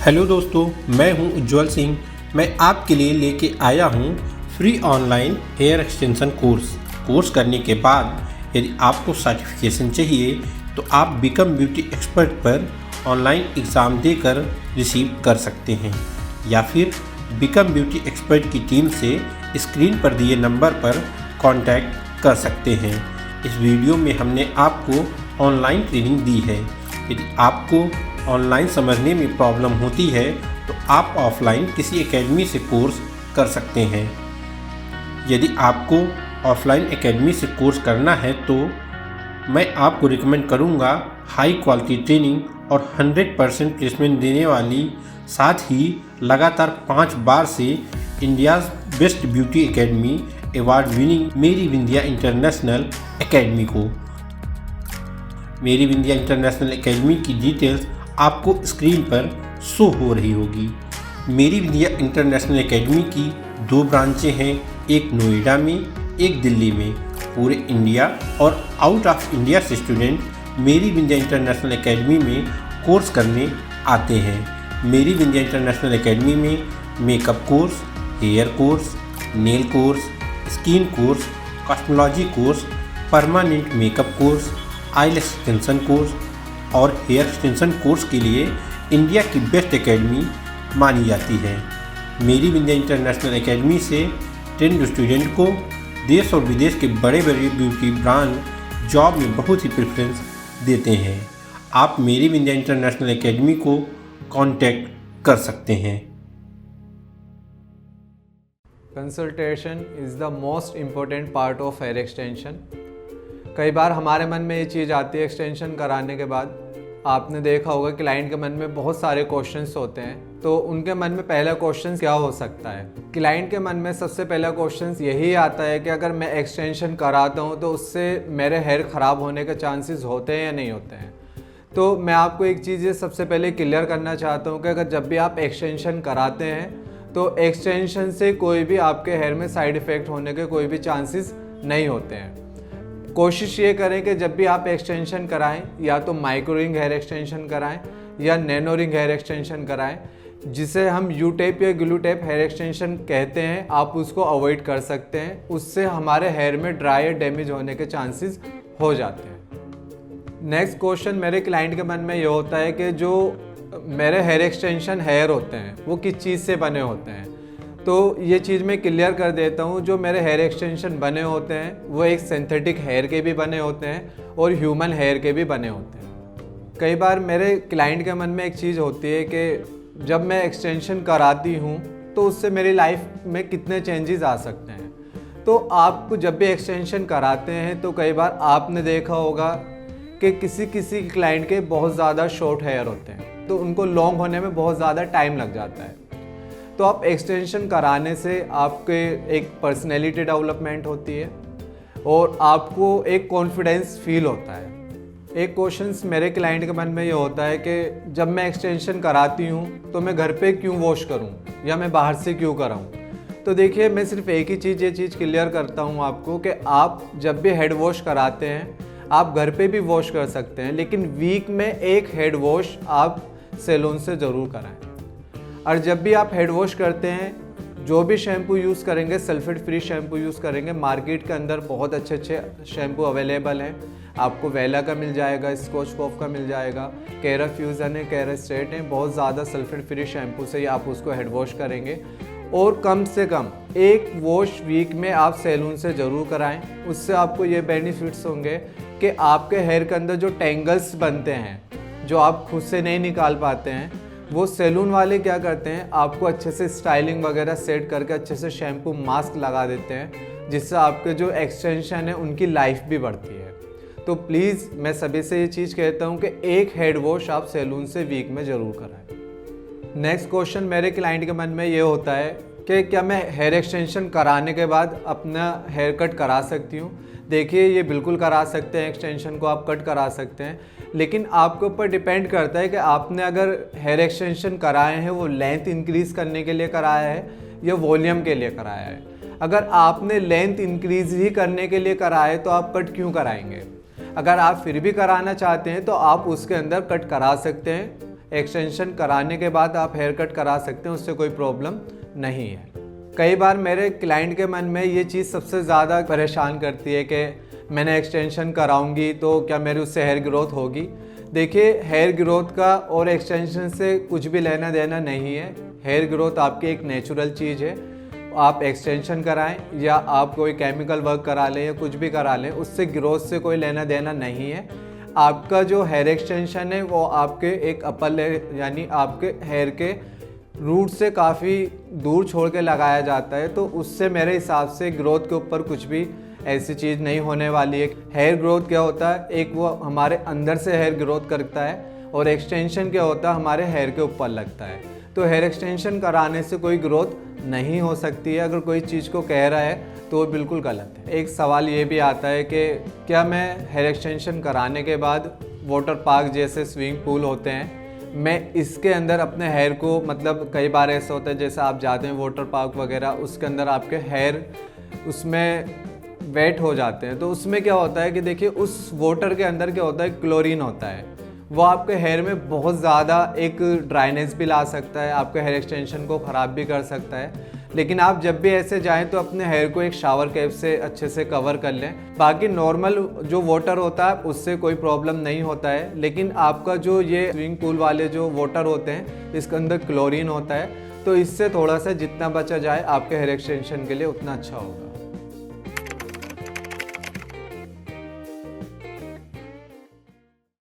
Hello दोस्तों, मैं हूं उज्जवल सिंह। मैं आपके लिए लेके आया हूं free online hair extension course करने के बाद यदि आपको सर्टिफिकेशन चाहिए तो आप बिकम ब्यूटी एक्सपर्ट पर ऑनलाइन एग्ज़ाम देकर रिसीव कर सकते हैं या फिर बिकम ब्यूटी एक्सपर्ट की टीम से स्क्रीन पर दिए नंबर पर कांटेक्ट कर सकते हैं। इस वीडियो में हमने आपको ऑनलाइन ट्रेनिंग दी है। यदि आपको ऑनलाइन समझने में प्रॉब्लम होती है तो आप ऑफलाइन किसी एकेडमी से कोर्स कर सकते हैं। यदि आपको ऑफलाइन एकेडमी से कोर्स करना है तो मैं आपको रिकमेंड करूंगा हाई क्वालिटी ट्रेनिंग और 100% प्लेसमेंट देने वाली, साथ ही लगातार 5 बार से India's best beauty academy award winning मेरी विंध्या इंटरनेशनल एकेडमी को। मेरी विंध्या इंटरनेशनल एकेडमी की डिटेल्स आपको स्क्रीन पर शो हो रही होगी। मेरी विंध्या इंटरनेशनल एकेडमी की 2 ब्रांचें हैं, एक नोएडा में, एक दिल्ली में। पूरे इंडिया और आउट ऑफ इंडिया से स्टूडेंट मेरी विंध्या इंटरनेशनल एकेडमी में कोर्स करने आते हैं। मेरी विंध्या इंटरनेशनल एकेडमी में makeup course, hair course, nail course, skin course, cosmetology course, permanent makeup course, eyelash extension course और हेयर एक्सटेंशन कोर्स के लिए इंडिया की बेस्ट एकेडमी मानी जाती है। मेरी विंध्या इंटरनेशनल एकेडमी से ट्रेंड स्टूडेंट को देश और विदेश के बड़े बड़े ब्यूटी ब्रांड जॉब में बहुत ही प्रेफरेंस देते हैं। आप मेरी विंध्या इंटरनेशनल एकेडमी को कांटेक्ट कर सकते हैं। Consultation is the most important part of hair extension. कई बार हमारे मन में ये चीज़ आती है, एक्सटेंशन कराने के बाद आपने देखा होगा क्लाइंट के मन में बहुत सारे क्वेश्चंस होते हैं। तो उनके मन में पहला क्वेश्चन क्या हो सकता है? क्लाइंट के मन में सबसे पहला क्वेश्चन यही आता है कि अगर मैं एक्सटेंशन कराता हूँ तो उससे मेरे हेयर ख़राब होने के चांसेस होते हैं या नहीं होते हैं। तो मैं आपको एक चीज़ ये सबसे पहले क्लियर करना चाहता हूँ कि अगर जब भी आप एक्सटेंशन कराते हैं तो एक्सटेंशन से कोई भी आपके हेयर में साइड इफ़ेक्ट होने के कोई भी चांसेस नहीं होते हैं। कोशिश ये करें कि जब भी आप एक्सटेंशन कराएं या तो माइक्रो रिंग हेयर एक्सटेंशन कराएं या नैनो रिंग हेयर एक्सटेंशन कराएं, जिसे हम यू टेप या ग्लू टेप हेयर एक्सटेंशन कहते हैं, आप उसको अवॉइड कर सकते हैं। उससे हमारे हेयर में ड्राई या डैमेज होने के चांसेस हो जाते हैं। नेक्स्ट क्वेश्चन मेरे क्लाइंट के मन में ये होता है कि जो मेरे हेयर एक्सटेंशन हेयर होते हैं वो किस चीज़ से बने होते हैं। तो ये चीज़ मैं क्लियर कर देता हूँ, जो मेरे हेयर एक्सटेंशन बने होते हैं वो एक सिंथेटिक हेयर के भी बने होते हैं और ह्यूमन हेयर के भी बने होते हैं। कई बार मेरे क्लाइंट के मन में एक चीज़ होती है कि जब मैं एक्सटेंशन कराती हूँ तो उससे मेरी लाइफ में कितने चेंजेस आ सकते हैं। तो आपको जब भी एक्सटेंशन कराते हैं तो कई बार आपने देखा होगा कि किसी क्लाइंट के बहुत ज़्यादा शॉर्ट हेयर होते हैं, तो उनको लॉन्ग होने में बहुत ज़्यादा टाइम लग जाता है। तो आप एक्सटेंशन कराने से आपके एक पर्सनैलिटी डेवलपमेंट होती है और आपको एक कॉन्फिडेंस फील होता है। एक क्वेश्चन मेरे क्लाइंट के मन में ये होता है कि जब मैं एक्सटेंशन कराती हूँ तो मैं घर पे क्यों वॉश करूँ या मैं बाहर से क्यों कराऊँ। तो देखिए, मैं सिर्फ एक ही ये चीज़ क्लियर करता हूँ आपको कि आप जब भी हेड वॉश कराते हैं आप घर पे भी वॉश कर सकते हैं, लेकिन वीक में एक हेड वॉश आप सैलून से ज़रूर कराएं। और जब भी आप हेड वॉश करते हैं जो भी शैम्पू यूज़ करेंगे सल्फेट फ्री शैम्पू यूज़ करेंगे। मार्केट के अंदर बहुत अच्छे शैम्पू अवेलेबल हैं। आपको वेला का मिल जाएगा, स्कॉच कॉफ का मिल जाएगा, कैरा फ्यूज़न है, कैरा स्ट्रेट है। बहुत ज़्यादा सल्फेट फ्री शैम्पू से ही आप उसको हेड वॉश करेंगे। और कम से कम एक वॉश वीक में आप सैलून से ज़रूर कराएं। उससे आपको ये बेनिफिट्स होंगे कि आपके हेयर के अंदर जो टेंगल्स बनते हैं जो आप खुद से नहीं निकाल पाते हैं, वो सैलून वाले क्या करते हैं, आपको अच्छे से स्टाइलिंग वगैरह सेट करके अच्छे से शैम्पू मास्क लगा देते हैं, जिससे आपके जो एक्सटेंशन है उनकी लाइफ भी बढ़ती है। तो प्लीज़ मैं सभी से ये चीज़ कहता हूँ कि एक हेड वॉश आप सैलून से वीक में ज़रूर कराएं। नेक्स्ट क्वेश्चन मेरे क्लाइंट के मन में ये होता है कि क्या मैं हेयर एक्सटेंशन कराने के बाद अपना हेयर कट करा सकती हूँ। देखिए, ये बिल्कुल करा सकते हैं, एक्सटेंशन को आप कट करा सकते हैं, लेकिन आपके ऊपर डिपेंड करता है कि आपने अगर हेयर एक्सटेंशन कराए हैं वो लेंथ इंक्रीज़ करने के लिए कराया है या वॉल्यूम के लिए कराया है। अगर आपने लेंथ इंक्रीज़ ही करने के लिए कराया है तो आप कट क्यों कराएंगे। अगर आप फिर भी कराना चाहते हैं तो आप उसके अंदर कट करा सकते हैं एक्सटेंशन कराने के बाद आप हेयर कट करा सकते हैं, उससे कोई प्रॉब्लम नहीं है। कई बार मेरे क्लाइंट के मन में ये चीज़ सबसे ज़्यादा परेशान करती है कि मैंने एक्सटेंशन कराऊंगी तो क्या मेरी उससे हेयर ग्रोथ होगी। देखिए, हेयर ग्रोथ का और एक्सटेंशन से कुछ भी लेना देना नहीं है। हेयर ग्रोथ आपकी एक नेचुरल चीज़ है। आप एक्सटेंशन कराएं या आप कोई केमिकल वर्क करा लें या कुछ भी करा लें, उससे ग्रोथ से कोई लेना देना नहीं है। आपका जो हेयर एक्सटेंशन है वो आपके एक अपर लेयर यानी आपके हेयर के रूट से काफ़ी दूर छोड़ के लगाया जाता है, तो उससे मेरे हिसाब से ग्रोथ के ऊपर कुछ भी ऐसी चीज़ नहीं होने वाली है। हेयर ग्रोथ क्या होता है, एक वो हमारे अंदर से हेयर ग्रोथ करता है और एक्सटेंशन क्या होता है हमारे हेयर के ऊपर लगता है। तो हेयर एक्सटेंशन कराने से कोई ग्रोथ नहीं हो सकती है। अगर कोई चीज़ को कह रहा है तो वो बिल्कुल गलत है। एक सवाल ये भी आता है कि क्या मैं हेयर एक्सटेंशन कराने के बाद वाटर पार्क जैसे स्विमिंग पूल होते हैं, मैं इसके अंदर अपने हेयर को, मतलब कई बार ऐसा होता है जैसे आप जाते हैं वाटर पार्क वगैरह, उसके अंदर आपके हेयर उसमें वेट हो जाते हैं, तो उसमें क्या होता है कि देखिए उस वाटर के अंदर क्या होता है, क्लोरीन होता है। वो आपके हेयर में बहुत ज़्यादा एक ड्राइनेस भी ला सकता है, आपके हेयर एक्सटेंशन को ख़राब भी कर सकता है। लेकिन आप जब भी ऐसे जाएं तो अपने हेयर को एक शावर कैप से अच्छे से कवर कर लें। बाकी नॉर्मल जो वाटर होता है उससे कोई प्रॉब्लम नहीं होता है, लेकिन आपका जो ये स्विमिंग पूल वाले जो वाटर होते हैं इसके अंदर क्लोरीन होता है, तो इससे थोड़ा सा जितना बचा जाए आपके हेयर एक्सटेंशन के लिए उतना अच्छा होगा।